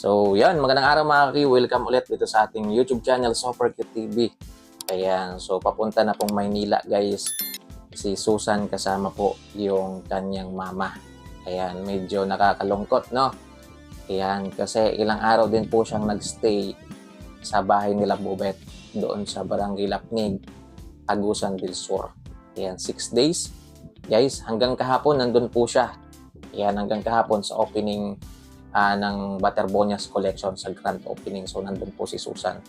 So, yan. Magandang araw mga kaki. Welcome ulit dito sa ating YouTube channel, Super Cute TV. Ayan. So, papunta na pong Maynila, guys. Si Susan kasama po yung kanyang mama. Ayan. Medyo nakakalungkot, no? Ayan. Kasi ilang araw din po siyang nagstay sa bahay nila Bubet doon sa Barangay Lapnig, Agusan del Sur. Ayan. 6 days. Guys, hanggang kahapon nandun po siya. Ayan. Hanggang kahapon sa opening ng Butterbonias Collection sa grand opening. So, nandun po si Susan.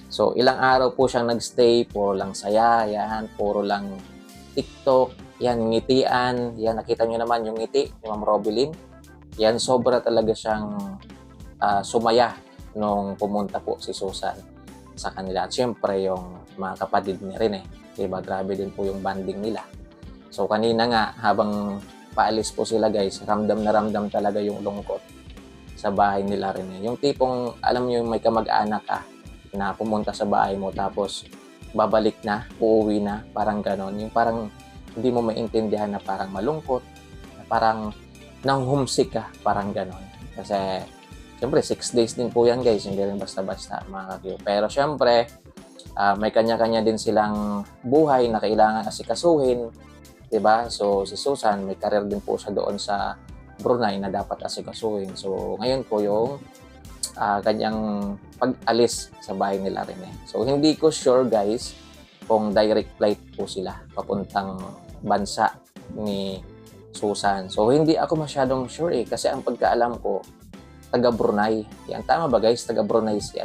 So, ilang araw po siyang nagstay. Puro lang saya. Yan. Puro lang TikTok. Yan. Ngitian. Yan. Nakita nyo naman yung ngiti ni Ma'am Robilyn. Yan. Sobra talaga siyang sumaya nung pumunta po si Susan sa kanila. At syempre, yung mga kapatid niya rin eh. Diba? Grabe din po yung banding nila. So, kanina nga, habang paalis po sila guys, ramdam na ramdam talaga yung lungkot sa bahay nila rin eh. Yung tipong, alam nyo, may kamag-anak ka na pumunta sa bahay mo tapos babalik na, uuwi na, parang ganon. Yung parang hindi mo maintindihan na parang malungkot, na parang nang-homesick ka, parang ganon. Kasi, syempre, 6 days din po yan guys, hindi rin basta-basta mga kakyo. Pero syempre, may kanya-kanya din silang buhay na kailangan asikasuhin, diba? So, si Susan, may career din po siya doon sa Brunei na dapat asikasuhin. So, ngayon po yung kanyang pag-alis sa bahay nila rin eh. So, hindi ko sure guys kung direct flight po sila papuntang bansa ni Susan. So, hindi ako masyadong sure eh kasi ang pagkaalam ko taga Brunei. Yan, tama ba guys? Taga Brunei si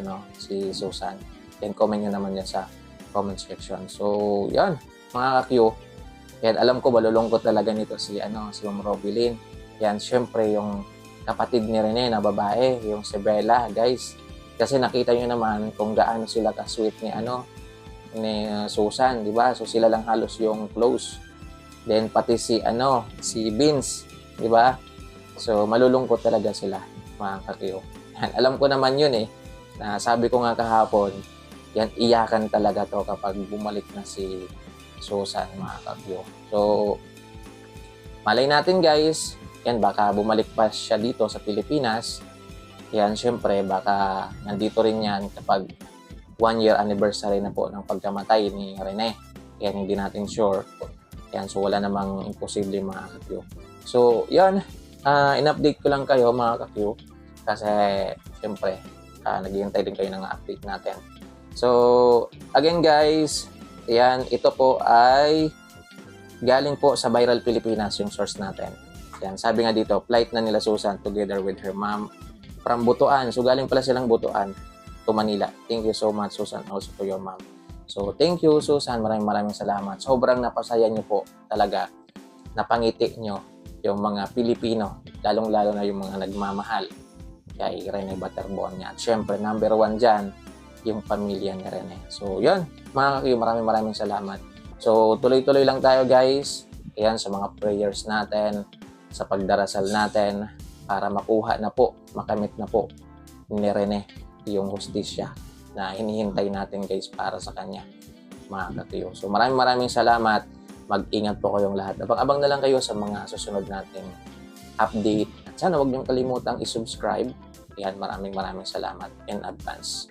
Susan. Yan, comment nyo naman yan sa comment section. So, yan, mga kakyo. Yan, alam ko malulungkot talaga nito si Ma'am Robilyn. Yan, syempre yung kapatid ni Rene na babae, yung si Bella, guys. Kasi nakita nyo naman kung gaano sila ka-sweet ni Susan, di ba? So sila lang halos yung close. Then pati si Vince, di ba? So malulungkot talaga sila, mga kakyo. Yan, alam ko naman yun eh. Na sabi ko nga kahapon, yan, iyakan talaga to kapag bumalik na si Susan, mga kakyo. So, malay natin guys, yan, baka bumalik pa siya dito sa Pilipinas. Yan, syempre, baka nandito rin yan kapag 1-year anniversary na po ng pagkamatay ni Rene. Yan, hindi natin sure. Yan, so wala namang imposible mga kakyo. So, yan, in-update ko lang kayo mga kakyo. Kasi, syempre, naghihintay din kayo ng update natin. So, again guys, yan, ito po ay galing po sa Viral Pilipinas yung source natin. Yan, sabi nga dito, flight na nila Susan together with her mom from Butuan. So, galing pala silang Butuan to Manila. Thank you so much, Susan, also to your mom. So, thank you, Susan. Maraming salamat. Sobrang napasaya nyo po talaga. Napangiti nyo yung mga Pilipino, lalong-lalo na yung mga nagmamahal kay Rene Butterbonias. At syempre, number 1 dyan, yung pamilya ni Rene. So, yun. Mga kayo, maraming salamat. So, tuloy-tuloy lang tayo, guys. Ayan, sa mga prayers natin, sa pagdarasal natin para makuha na po, makamit na po ni Rene yung hustisya na hinihintay natin guys para sa kanya, mga katiyo. So maraming salamat. Mag-ingat po kayong lahat. Abang-abang na lang kayo sa mga susunod nating update. At sana huwag niyong kalimutang i-subscribe. Yan, maraming salamat in advance.